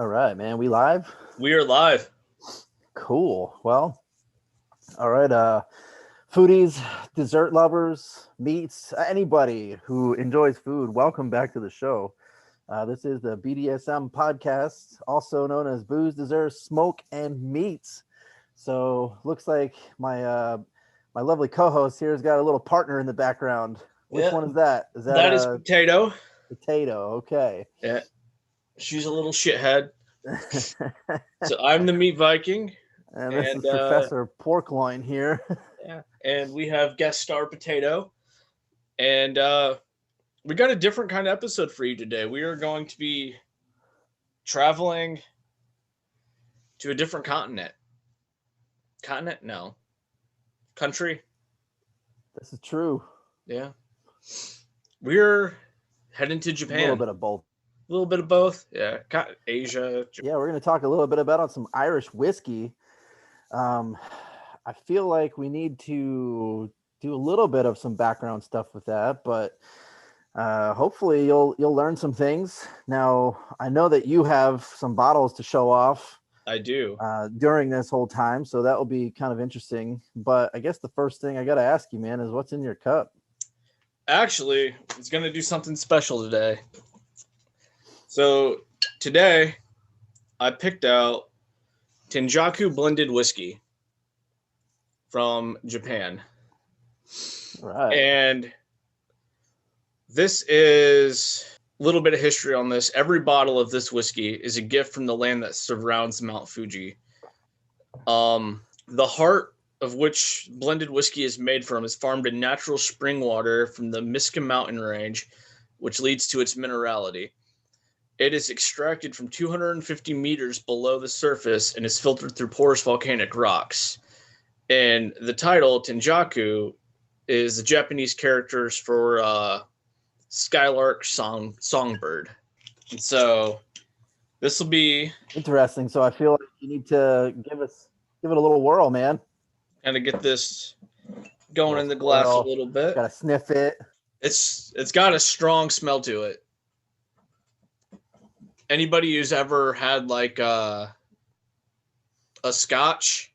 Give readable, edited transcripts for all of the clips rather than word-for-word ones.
All right, man. We live? We are live. Cool. Well, all right. Foodies, dessert lovers, meats, anybody who enjoys food, welcome back to the show. This is the BDSM podcast, also known as Booze, Desserts, Smoke and Meats. So looks like my lovely co-host here has got a little partner in the background. Which one is that? That is Potato. Potato? Okay. Yeah, she's a little shithead. So I'm the Meat Viking, and this is Professor Porkloin here. Yeah, and we have guest star Potato, and we got a different kind of episode for you today. We are going to be traveling to a different continent. Continent? No. Country? This is true. Yeah. We're heading to Japan. A little bit of both. A little bit of both. Yeah. Asia. Japan. Yeah, we're going to talk a little bit about some Irish whiskey. I feel like we need to do a little bit of some background stuff with that, but hopefully you'll learn some things. Now, I know that you have some bottles to show off. I do. During this whole time, so that will be kind of interesting. But I guess the first thing I got to ask you, man, is what's in your cup? Actually, it's going to do something special today. So today, I picked out Tenjaku blended whiskey from Japan. Right. And this is a little bit of history on this. Every bottle of this whiskey is a gift from the land that surrounds Mount Fuji. The heart of which blended whiskey is made from is farmed in natural spring water from the Miska mountain range, which leads to its minerality. It is extracted from 250 meters below the surface and is filtered through porous volcanic rocks. And the title, Tenjaku, is the Japanese characters for skylark songbird. And so this will be interesting. So I feel like you need to give it a little whirl, man. Kind of get this going in the glass a little bit. Gotta sniff it. It's got a strong smell to it. Anybody who's ever had like a scotch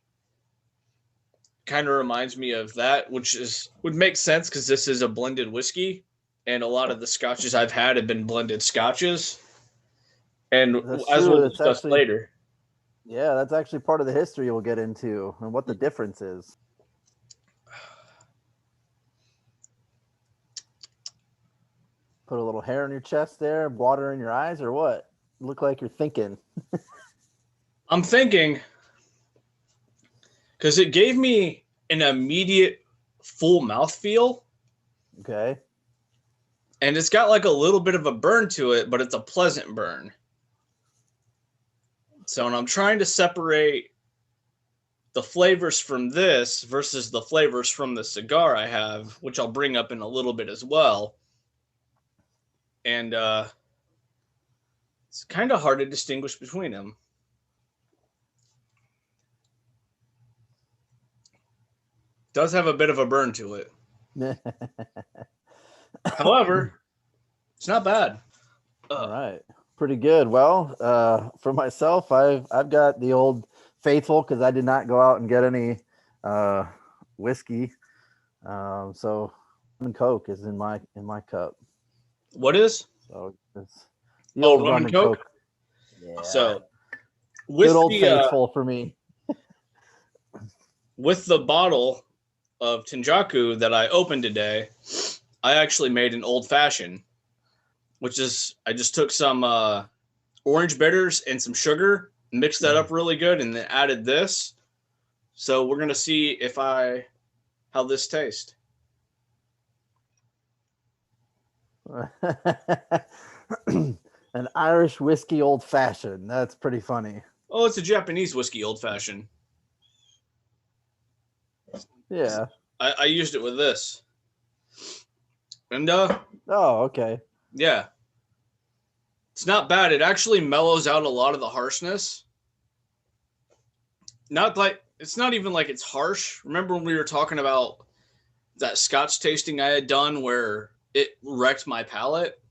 kind of reminds me of that, which would make sense because this is a blended whiskey, and a lot of the scotches I've had have been blended scotches. And as we'll discuss later. Yeah, that's actually part of the history we'll get into and what the difference is. Put a little hair on your chest there, water in your eyes, or what? Look like you're thinking. I'm thinking because it gave me an immediate full mouthfeel. Okay. And it's got like a little bit of a burn to it, but it's a pleasant burn. So when I'm trying to separate the flavors from this versus the flavors from the cigar I have, which I'll bring up in a little bit as well. And it's kind of hard to distinguish between them. Does have a bit of a burn to it. However, it's not bad. All right. Pretty good. Well, for myself, I've got the old faithful because I did not go out and get any whiskey. So rum and Coke is in my cup. What is? So it's the old rum and Coke. Yeah. So with good old faithful for me. With the bottle of Tenjaku that I opened today, I actually made an old fashioned. Which is, I just took some orange bitters and some sugar, mixed that up really good, and then added this. So we're going to see how this tastes. An Irish whiskey old fashioned. That's pretty funny. Oh, it's a Japanese whiskey old fashioned. Yeah. I used it with this. And oh, okay. Yeah. It's not bad. It actually mellows out a lot of the harshness. It's not even like it's harsh. Remember when we were talking about that Scotch tasting I had done where it wrecked my palate?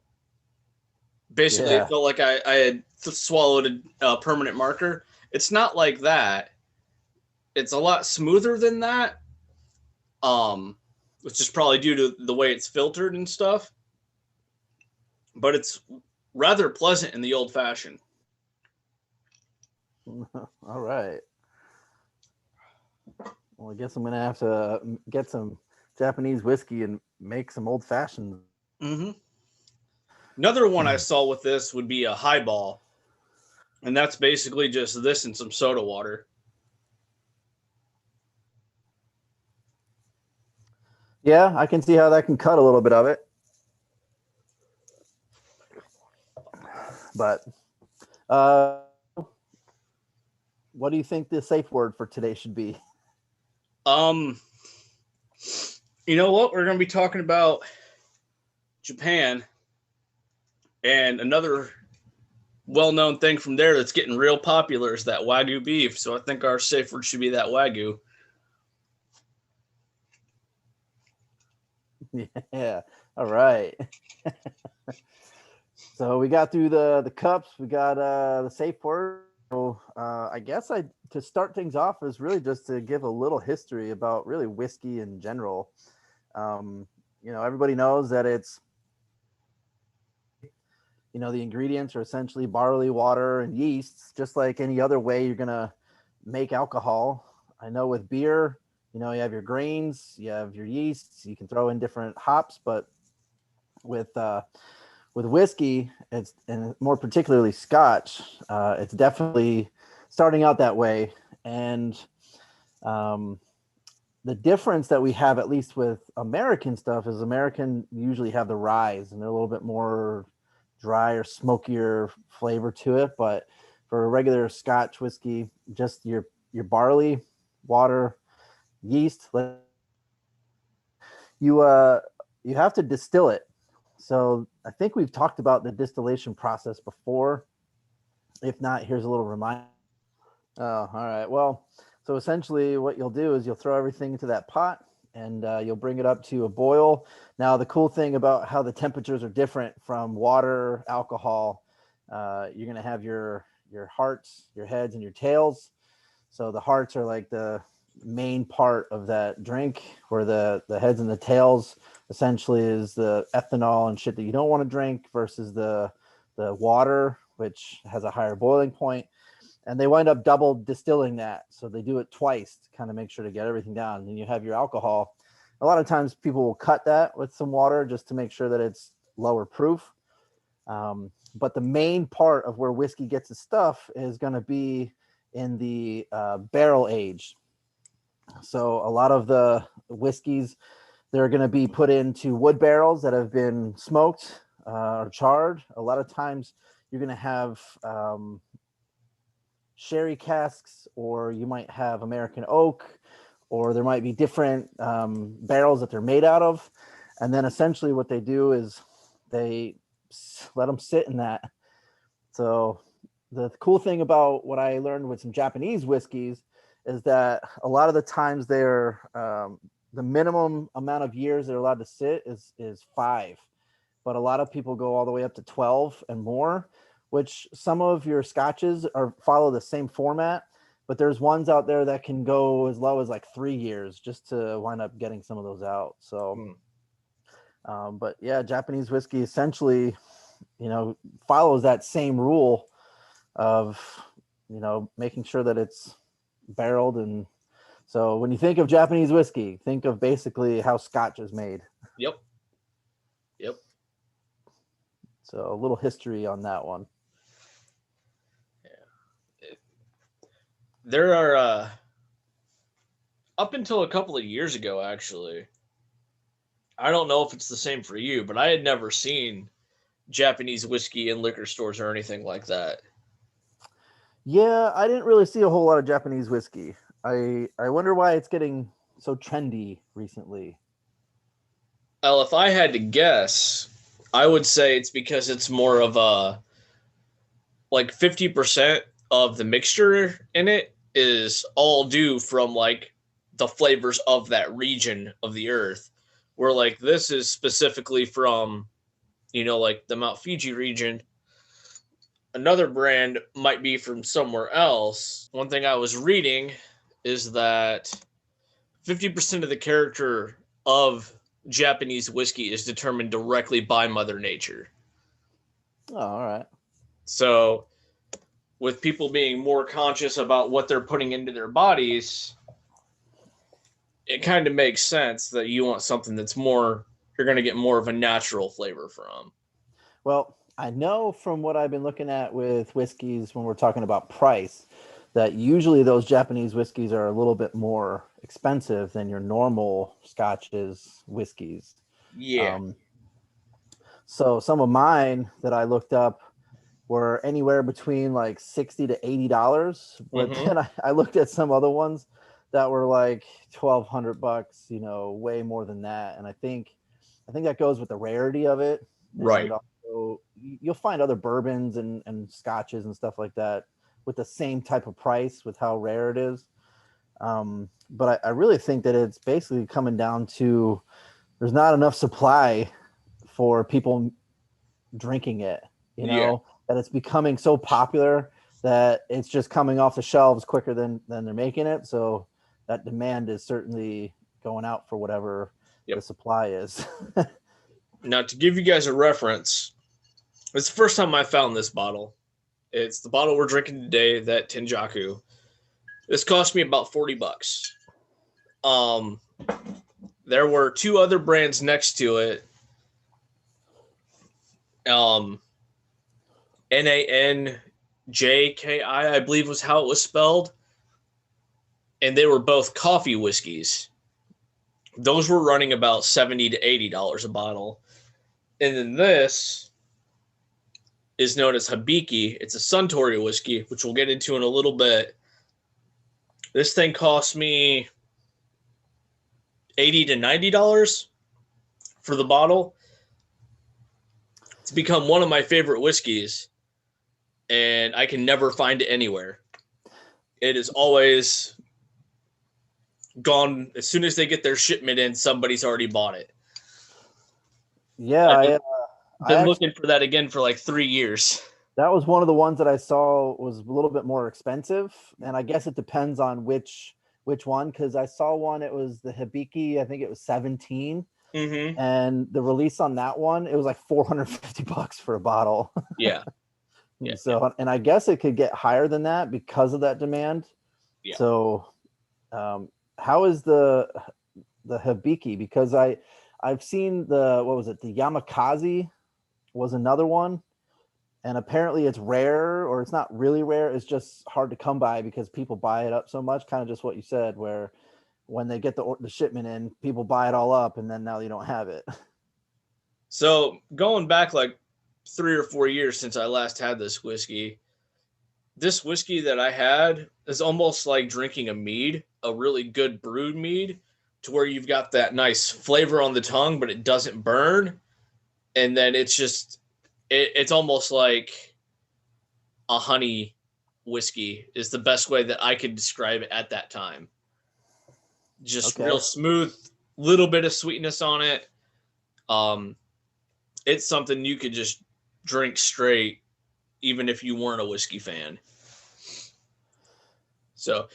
Basically, It felt like I had swallowed a permanent marker. It's not like that. It's a lot smoother than that. Which is probably due to the way it's filtered and stuff. But it's rather pleasant in the old fashioned. All right. Well, I guess I'm gonna have to get some Japanese whiskey and make some old fashioned. Mm-hmm. Another one I saw with this would be a highball, and that's basically just this and some soda water. Yeah, I can see how that can cut a little bit of it. But what do you think the safe word for today should be? You know what? We're going to be talking about Japan, and another well-known thing from there that's getting real popular is that Wagyu beef. So I think our safe word should be that Wagyu. Yeah. All right. So we got through the cups. We got the safe word. So I guess to start things off is really just to give a little history about really whiskey in general. Everybody knows that it's the ingredients are essentially barley, water, and yeasts, just like any other way you're gonna make alcohol. I know with beer, you have your grains, you have your yeasts, you can throw in different hops, but with whiskey, and more particularly Scotch, it's definitely starting out that way. And the difference that we have, at least with American stuff, is American usually have the ryes, and they're a little bit more dry or smokier flavor to it. But for a regular Scotch whiskey, just your barley, water, yeast, you have to distill it. So I think we've talked about the distillation process before. If not, here's a little reminder. Oh, all right. Well, so essentially what you'll do is you'll throw everything into that pot, and you'll bring it up to a boil. Now, the cool thing about how the temperatures are different from water, alcohol, you're going to have your hearts, your heads, and your tails. So the hearts are like the main part of that drink, where the heads and the tails essentially is the ethanol and shit that you don't want to drink, versus the water, which has a higher boiling point. And they wind up double distilling that. So they do it twice to kind of make sure to get everything down. And then you have your alcohol. A lot of times people will cut that with some water just to make sure that it's lower proof. But the main part of where whiskey gets its stuff is going to be in the barrel age. So a lot of the whiskeys, they're going to be put into wood barrels that have been smoked or charred. A lot of times you're going to have sherry casks, or you might have American oak, or there might be different barrels that they're made out of. And then essentially what they do is they let them sit in that. So the cool thing about what I learned with some Japanese whiskeys is that a lot of the times they're the minimum amount of years they're allowed to sit is 5, but a lot of people go all the way up to 12 and more, which some of your scotches follow the same format, but there's ones out there that can go as low as like 3 years just to wind up getting some of those out. So, but yeah, Japanese whiskey essentially, follows that same rule of, making sure that it's barreled. And so when you think of Japanese whiskey, think of basically how Scotch is made. Yep. So a little history on that one. There are up until a couple of years ago, actually, I don't know if it's the same for you, but I had never seen Japanese whiskey in liquor stores or anything like that. Yeah, I didn't really see a whole lot of Japanese whiskey. I wonder why it's getting so trendy recently. Well, if I had to guess, I would say it's because it's more of a, like 50% of the mixture in it is all due from like the flavors of that region of the earth, where like this is specifically from, like the Mount Fiji region, another brand might be from somewhere else. One thing I was reading is that 50% of the character of Japanese whiskey is determined directly by Mother Nature. Oh, all right. So, with people being more conscious about what they're putting into their bodies, it kind of makes sense that you want something that's more, you're going to get more of a natural flavor from. Well, I know from what I've been looking at with whiskeys when we're talking about price, that usually those Japanese whiskeys are a little bit more expensive than your normal scotches, whiskeys. Yeah. Um, so some of mine that I looked up were anywhere between like $60 to $80, but Mm-hmm. then I looked at some other ones that were like $1,200, way more than that. And I think that goes with the rarity of it. Right. And also you'll find other bourbons and scotches and stuff like that with the same type of price with how rare it is. But I really think that it's basically coming down to there's not enough supply for people drinking it, Yeah. that it's becoming so popular that it's just coming off the shelves quicker than they're making it. So that demand is certainly going out for whatever the Yep. supply is. Now, to give you guys a reference, it's the first time I found this bottle. It's the bottle we're drinking today, that Tenjaku. This cost me about $40. There were two other brands next to it. NANJKI, I believe was how it was spelled. And they were both coffee whiskeys. Those were running about $70 to $80 a bottle. And then this is known as Hibiki. It's a Suntory whiskey, which we'll get into in a little bit. This thing cost me $80 to $90 for the bottle. It's become one of my favorite whiskeys, and I can never find it anywhere. It is always gone. As soon as they get their shipment in, somebody's already bought it. Yeah, I've been actually, looking for that again for like 3 years. that was one of the ones that I saw was a little bit more expensive, and I guess it depends on which one, because I saw one, it was the Hibiki, I think it was 17, Mm-hmm. and the release on that one, it was like $450 for a bottle. Yeah. Yeah. So, and I guess it could get higher than that because of that demand. Yeah. So, how is the Hibiki? Because I've seen what was it? The Yamakaze was another one, and apparently it's rare, or it's not really rare. It's just hard to come by because people buy it up so much. Kind of just what you said, where when they get the shipment in, people buy it all up, and then now you don't have it. So going back like 3 or 4 years since I last had this whiskey that I had is almost like drinking a mead, a really good brewed mead, to where you've got that nice flavor on the tongue, but it doesn't burn. And then it's just, it's almost like a honey whiskey is the best way that I could describe it at that time. Just Okay. real smooth, little bit of sweetness on it. It's something you could just drink straight, even if you weren't a whiskey fan. So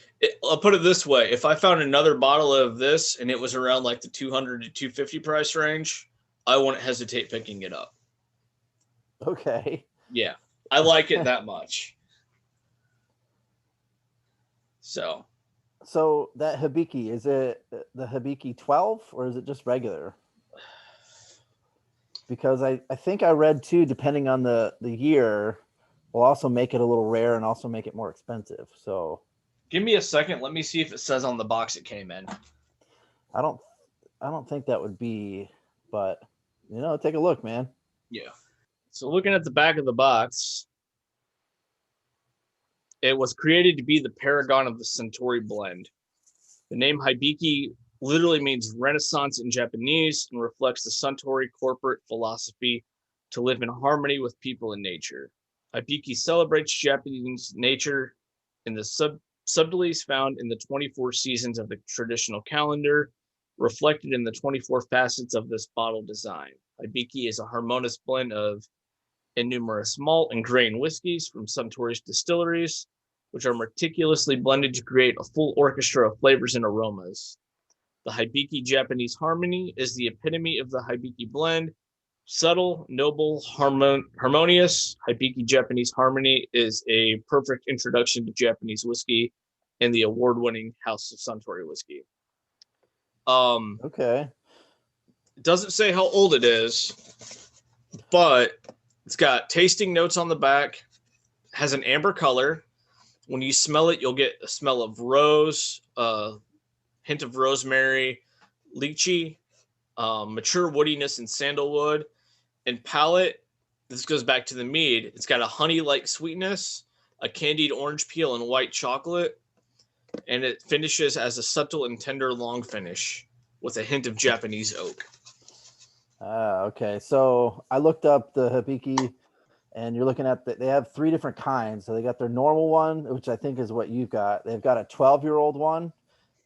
I'll put it this way: if I found another bottle of this and it was around like the 200 to 250 price range, I wouldn't hesitate picking it up. Okay. Yeah, I like it that much. So that Hibiki, is it the Hibiki 12 or is it just regular? Because I think I read too, depending on the year, will also make it a little rare and also make it more expensive. So give me a second. Let me see if it says on the box it came in. I don't think that would be, but take a look, man. Yeah. So looking at the back of the box, it was created to be the paragon of the Suntory blend. The name Hibiki literally means Renaissance in Japanese and reflects the Suntory corporate philosophy to live in harmony with people and nature. Hibiki celebrates Japanese nature in the subtleties found in the 24 seasons of the traditional calendar, reflected in the 24 facets of this bottle design. Hibiki is a harmonious blend of and numerous malt and grain whiskeys from Suntory's distilleries, which are meticulously blended to create a full orchestra of flavors and aromas. The Hibiki Japanese Harmony is the epitome of the Hibiki blend. Subtle, noble, harmonious, Hibiki Japanese Harmony is a perfect introduction to Japanese whiskey and the award-winning House of Suntory whiskey. Okay. It doesn't say how old it is, but it's got tasting notes on the back, has an amber color. When you smell it, you'll get a smell of rose, hint of rosemary, lychee, mature woodiness and sandalwood. And palate, this goes back to the mead. It's got a honey-like sweetness, a candied orange peel, and white chocolate. And it finishes as a subtle and tender long finish with a hint of Japanese oak. Okay. So I looked up the Hibiki, and you're looking at they have 3 different kinds. So they got their normal one, which I think is what you've got. They've got a 12-year-old one,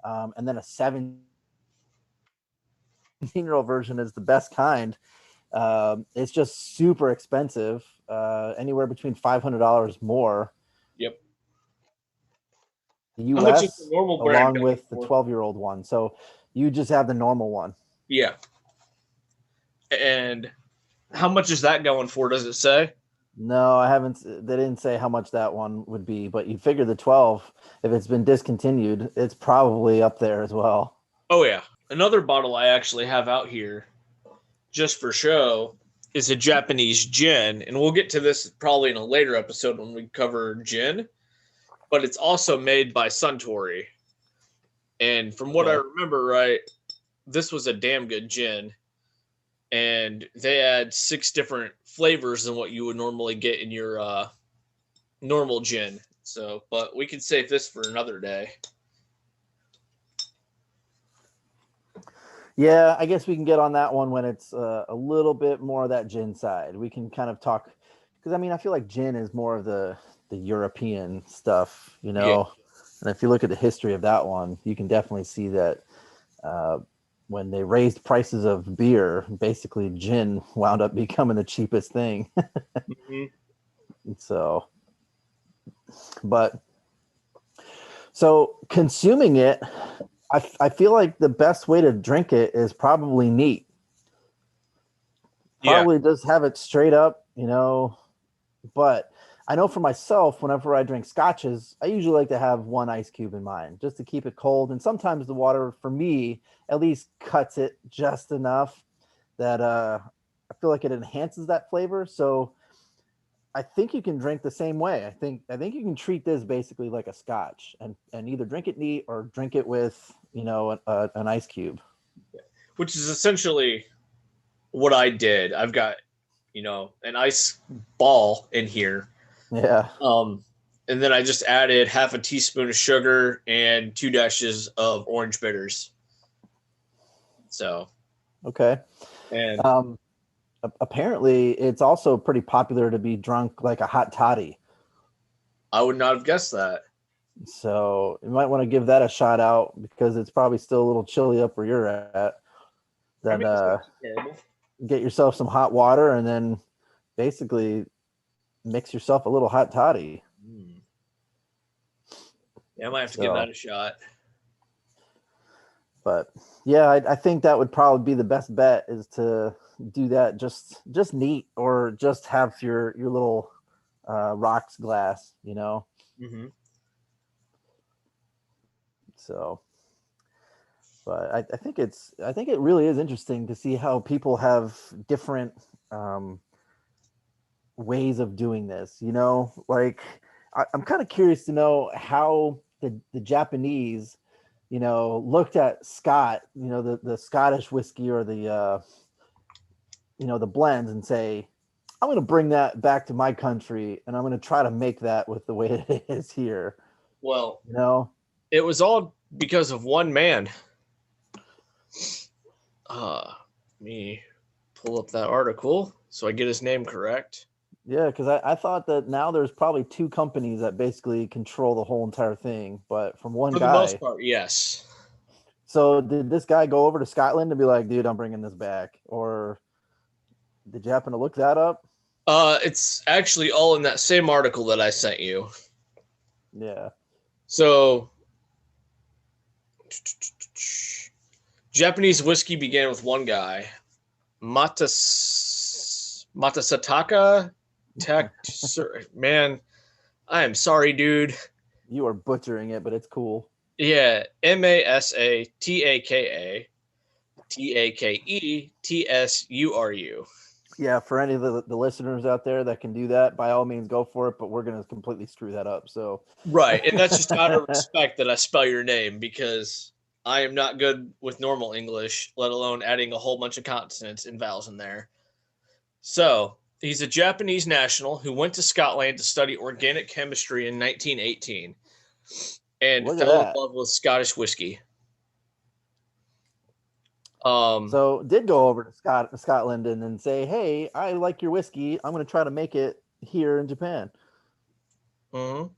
and then a 17-year-old version is the best kind. It's just super expensive, anywhere between $500 more. Yep. The How much is US, the normal brand along going with the for? 12-year-old one. So you just have the normal one. Yeah. And how much is that going for? Does it say? No, I haven't. They didn't say how much that one would be, but you figure the 12, if it's been discontinued, it's probably up there as well. Oh, yeah. Another bottle I actually have out here just for show is a Japanese gin. And we'll get to this probably in a later episode when we cover gin. But it's also made by Suntory. And from what I remember, right, this was a damn good gin. And they had 6 different flavors than what you would normally get in your normal gin. So, but we can save this for another day. Yeah, I guess we can get on that one when it's a little bit more of that gin side. We can kind of talk, because I mean, I feel like gin is more of the European stuff, you know. Yeah. And if you look at the history of that one, you can definitely see that when they raised prices of beer, basically gin wound up becoming the cheapest thing. Mm-hmm. So, but so consuming it, I feel like the best way to drink it is probably neat. Probably just have it straight up, you know. But I know for myself, whenever I drink scotches, I usually like to have 1 ice cube in mine just to keep it cold. And sometimes the water, for me, at least cuts it just enough that I feel like it enhances that flavor. So I think you can drink the same way. I think you can treat this basically like a scotch, and either drink it neat or drink it with, you know, an ice cube. Which is essentially what I did. I've got, you know, an ice ball in here. Yeah. And then I just added half a teaspoon of sugar and 2 dashes of orange bitters. So, okay. And apparently it's also pretty popular to be drunk like a hot toddy. I would not have guessed that. So you might want to give that a shot out because it's probably still a little chilly up where you're at. Then get yourself some hot water and then basically mix yourself a little hot toddy. Yeah, I might have to give that a shot. But yeah, I think that would probably be the best bet, is to do that just neat, or just have your little rocks glass, you know. Mm-hmm. So, but I think it really is interesting to see how people have different ways of doing this, you know. Like I'm kind of curious to know how the Japanese, you know, looked at Scott, you know, the Scottish whiskey, or the you know, the blends, and say, I'm going to bring that back to my country and I'm going to try to make that with the way it is here. Well, you know, it was all because of one man. Let me pull up that article so I get his name correct. Yeah, because I thought that now there's probably 2 companies that basically control the whole entire thing, but from one For guy. the most part, yes. So did this guy go over to Scotland and be like, dude, I'm bringing this back? Or did you happen to look that up? It's actually all in that same article that I sent you. Yeah. So, Japanese whiskey began with one guy, Matasataka Man, I am sorry, dude. You are butchering it, but it's cool. Yeah, MasatakatakaTsuru. Yeah, for any of the listeners out there that can do that, by all means, go for it. But we're going to completely screw that up. So, Right, and that's just out of respect that I spell your name because I am not good with normal English, let alone adding a whole bunch of consonants and vowels in there. So, he's a Japanese national who went to Scotland to study organic chemistry in 1918 and look at fell in that. love with Scottish whiskey. So, did go over to Scotland and then say, "Hey, I like your whiskey. I'm going to try to make it here in Japan." mhm.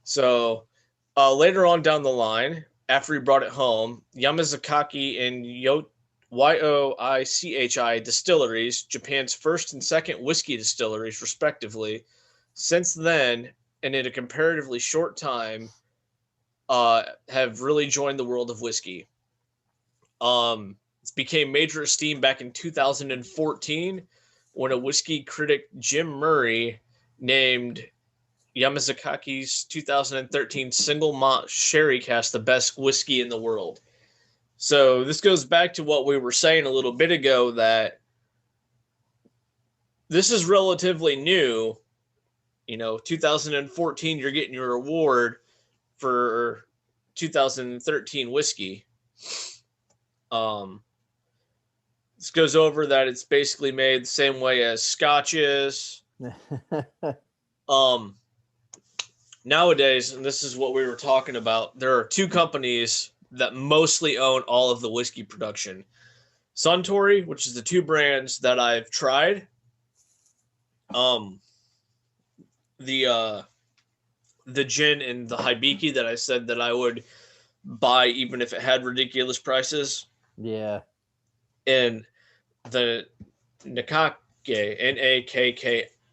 So, later on down the line, after he brought it home, Yamazaki and Yoichi distilleries, Japan's first and second whiskey distilleries, respectively, since then, and in a comparatively short time, have really joined the world of whiskey. It became major esteem back in 2014 when a whiskey critic, Jim Murray, named Yamazaki's 2013 single malt sherry cask the best whiskey in the world. So this goes back to what we were saying a little bit ago, that this is relatively new. 2014, you're getting your award for 2013 whiskey. Um, this goes over that it's basically made the same way as Scotch is. Um, Nowadays, and this is what we were talking about, there are two companies that mostly own all of the whiskey production. Suntory, which is the two brands that I've tried. Um, the the gin and the Hibiki that I said that I would buy even if it had ridiculous prices, Yeah. and the Nakake,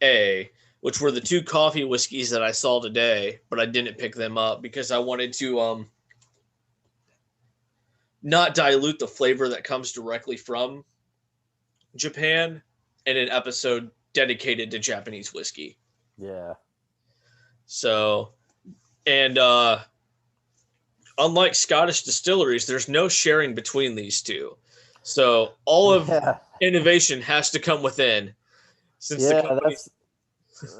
Nakka, which were the two coffee whiskeys that I saw today, but I didn't pick them up because I wanted to not dilute the flavor that comes directly from Japan in an episode dedicated to Japanese whiskey. Yeah. So, and unlike Scottish distilleries, there's no sharing between these two. So all of Yeah. innovation has to come within, since the Yeah, company.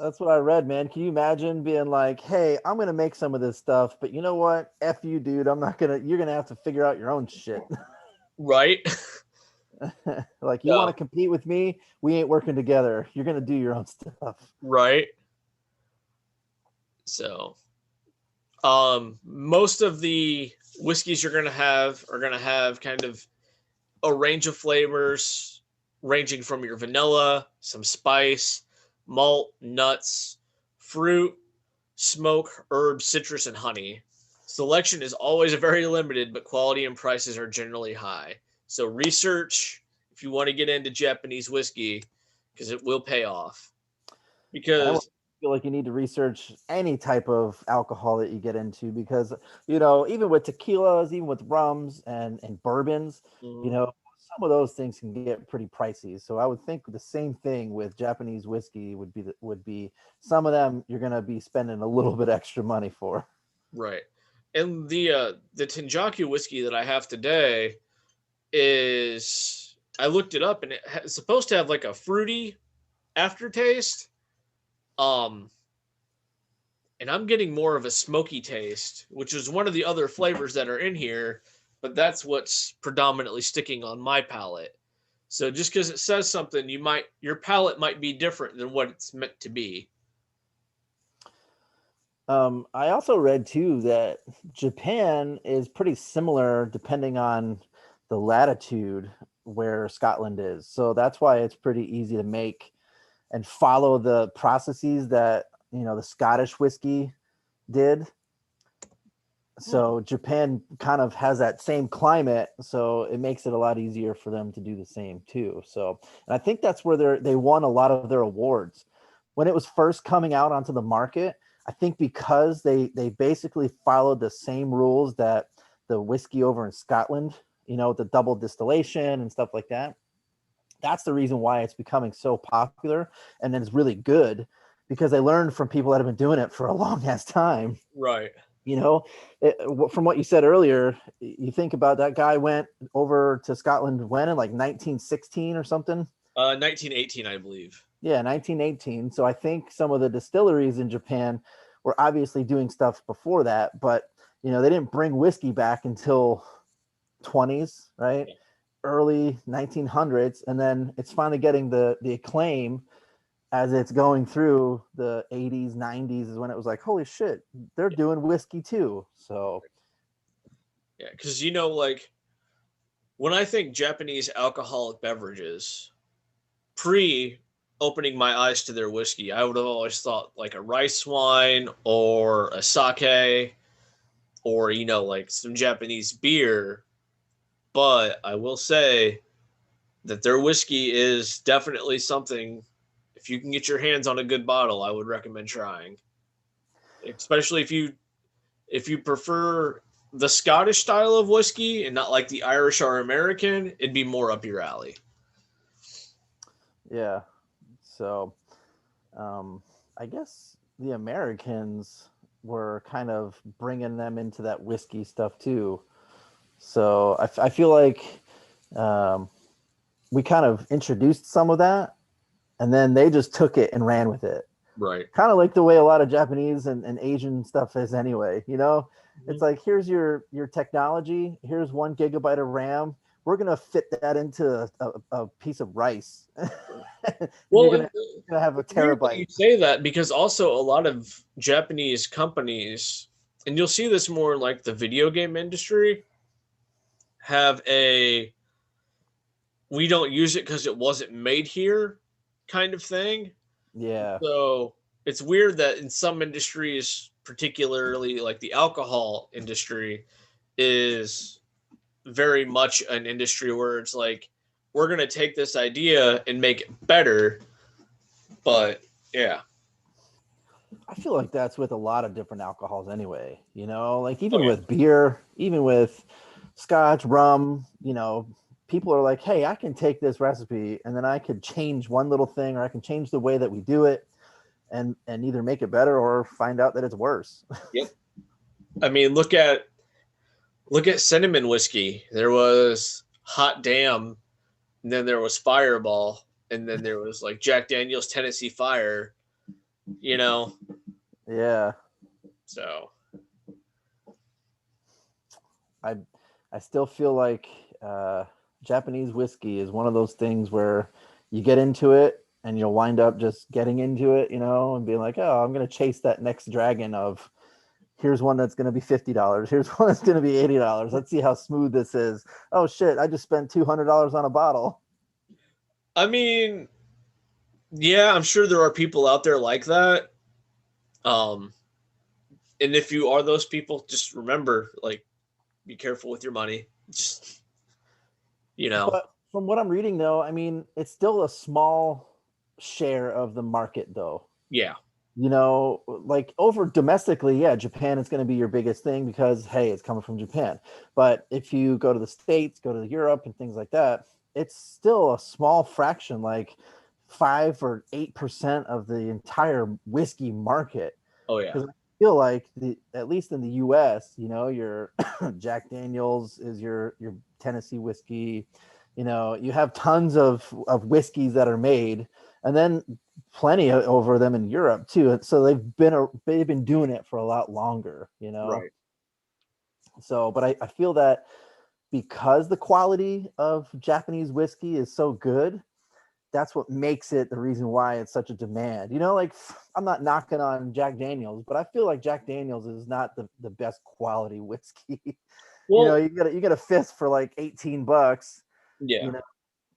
that's what I read, man. Can you imagine being like, "Hey, I'm gonna make some of this stuff, but you know what? F you, dude. I'm not gonna. You're gonna have to figure out your own shit." Right? Like, you want to No, compete with me? We ain't working together. You're gonna do your own stuff. right. So, most of the whiskeys you're gonna have are gonna have kind of a range of flavors, ranging from your vanilla, some spice, malt, nuts, fruit, smoke, herbs, citrus, and honey. Selection is always very limited, but quality and prices are generally high. So research if you want to get into Japanese whiskey, because it will pay off. I almost Because feel like you need to research any type of alcohol that you get into because even with tequilas, even with rums and bourbons, mm, some of those things can get pretty pricey. So I would think the same thing with Japanese whiskey would be some of them you're gonna be spending a little bit extra money for. right, and the Tenjaku whiskey that I have today is, I looked it up, and it's supposed to have like a fruity aftertaste. Um, and I'm getting more of a smoky taste, which is one of the other flavors that are in here, but that's what's predominantly sticking on my palate. So just because it says something, your palate might be different than what it's meant to be. I also read too that Japan is pretty similar depending on the latitude where Scotland is. So that's why it's pretty easy to make and follow the processes that the Scottish whiskey did. So Japan kind of has that same climate, so it makes it a lot easier for them to do the same too. So, and I think that's where they won a lot of their awards when it was first coming out onto the market. I think because they basically followed the same rules that the whiskey over in Scotland, the double distillation and stuff like that. That's the reason why it's becoming so popular and then it's really good because they learned from people that have been doing it for a long ass time. Right. you know from what you said earlier, you think about that guy went over to Scotland when in like 1916 or something. 1918, I believe. Yeah, 1918. So I think some of the distilleries in Japan were obviously doing stuff before that, but they didn't bring whiskey back until 20s, right? Yeah. Early 1900s, and then it's finally getting the acclaim as it's going through the 80s, 90s is when it was like, holy shit, they're doing whiskey too. So Yeah, because like when I think Japanese alcoholic beverages, pre opening my eyes to their whiskey, I would have always thought like a rice wine or a sake or like some Japanese beer. But I will say that their whiskey is definitely something. If you can get your hands on a good bottle, I would recommend trying. Especially if you prefer the Scottish style of whiskey and not like the Irish or American, it'd be more up your alley. yeah. So I guess the Americans were kind of bringing them into that whiskey stuff too. So I feel like um, we kind of introduced some of that, and then they just took it and ran with it. Right. Kind of like the way a lot of Japanese and Asian stuff is anyway. It's like, here's your technology. Here's 1 gigabyte of RAM. We're gonna fit that into a piece of rice, and you're Well, gonna have a it's weird that terabyte. you say that because also a lot of Japanese companies, and you'll see this more in like the video game industry, have a we don't use it because it wasn't made here kind of thing. Yeah, So it's weird that in some industries, particularly like the alcohol industry, is very much an industry where it's like, we're going to take this idea and make it better. But yeah. I feel like that's with a lot of different alcohols anyway. Like Oh, even yeah. with beer, even with scotch, rum. People are like, hey, I can take this recipe and then I could change one little thing, or I can change the way that we do it, and either make it better or find out that it's worse. Yep. I mean, look at cinnamon whiskey. There was Hot Damn, and then there was Fireball, and then there was like Jack Daniel's Tennessee Fire, you know. Yeah, So I I still feel like Japanese whiskey is one of those things where you get into it and you'll wind up just getting into it, and being like, oh, I'm gonna chase that next dragon of, here's one that's going to be $50. Here's one that's going to be $80. Let's see how smooth this is. Oh shit, I just spent $200 on a bottle. I mean, yeah, I'm sure there are people out there like that. Um, and if you are those people, just remember, like, be careful with your money. Just, you know, But from what I'm reading though, I mean, it's still a small share of the market though. yeah, Like over domestically, yeah, Japan is going to be your biggest thing because hey, it's coming from Japan. But if you go to the States, go to Europe and things like that, it's still a small fraction, like 5 or 8% of the entire whiskey market. oh yeah, Because I feel like at least in the US, your Jack Daniels is your Tennessee whiskey. You have tons of whiskeys that are made, and then plenty over them in Europe too. So they've been doing it for a lot longer. right. So, but I feel that because the quality of Japanese whiskey is so good, that's what makes it the reason why it's such a demand. Like, I'm not knocking on Jack Daniels, but I feel like Jack Daniels is not the best quality whiskey. Well, You get a fifth for like $18, you yeah, know,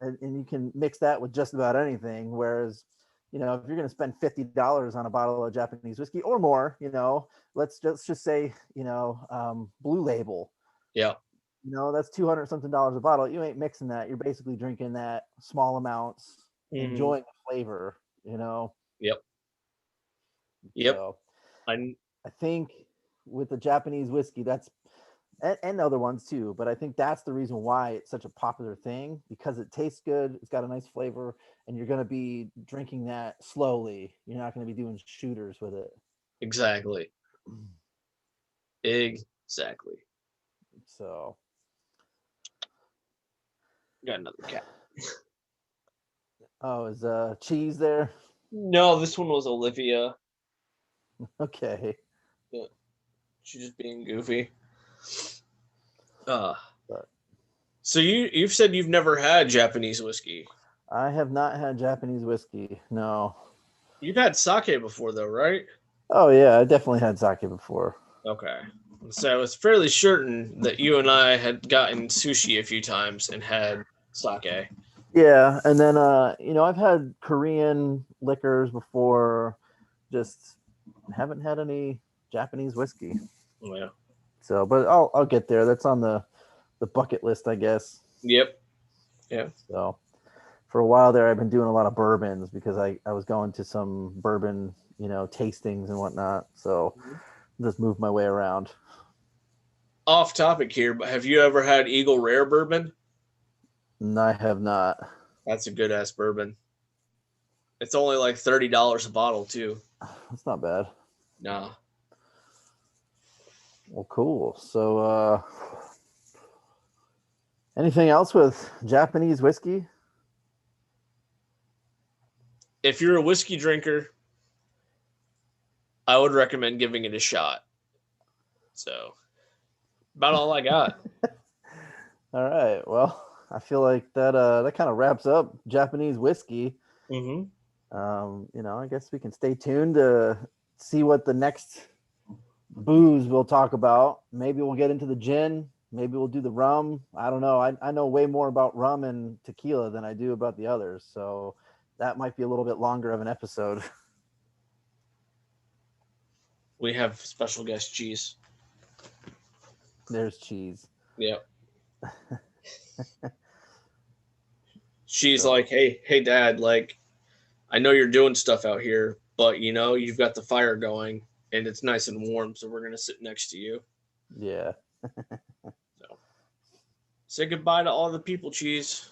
and you can mix that with just about anything. Whereas, you know, if you're going to spend $50 on a bottle of Japanese whiskey or more, you know, let's just say, you know, Blue Label. Yeah. You know, that's 200 something dollars a bottle. You ain't mixing that. You're basically drinking that small amounts, enjoying the flavor, you know. Yep. So I think with the Japanese whiskey, that's and other ones too, but I think that's the reason why it's such a popular thing, because it tastes good, it's got a nice flavor, and you're going to be drinking that slowly. You're not going to be doing shooters with it. exactly. Exactly. So Got another cat. oh, is cheese there? No, this one was Olivia. Okay. Yeah. She's just being goofy. But So you've said you've never had Japanese whiskey. I have not had Japanese whiskey. No. You've had sake before, though, right? Oh yeah, I definitely had sake before. Okay. So I was fairly certain that you and I had gotten sushi a few times and had sake. Yeah, and then you know, I've had Korean liquors before, just haven't had any Japanese whiskey. Oh, yeah. So, but I'll get there. That's on the bucket list, I guess. Yep. Yeah. So, for a while there, I've been doing a lot of bourbons because I was going to some bourbon, you know, tastings and whatnot. So, just moved my way around. Off topic here, but have you ever had Eagle Rare bourbon? And I have not. That's a good ass bourbon. It's only like $30 a bottle too. That's not bad. Nah. Well, cool. So, anything else with Japanese whiskey? If you're a whiskey drinker, I would recommend giving it a shot. So, about all I got. All right. Well, I feel like that kind of wraps up Japanese whiskey. Mm-hmm. You know, I guess we can stay tuned to see what the next booze we'll talk about. Maybe we'll get into the gin. Maybe we'll do the rum. I don't know. I know way more about rum and tequila than I do about the others. So that might be a little bit longer of an episode. We have special guest cheese. There's cheese. Yep. She's So, like, hey, Dad, like, I know you're doing stuff out here, but you know, you've got the fire going and it's nice and warm, so we're gonna sit next to you. yeah. So say goodbye to all the people, cheese.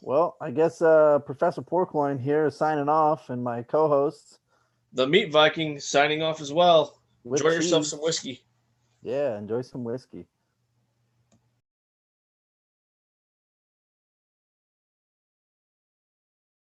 Well, I guess Professor Porkloin here is signing off, and my co-hosts, The Meat Viking, signing off as well. with Enjoy yourself cheese. some whiskey. Yeah, enjoy some whiskey.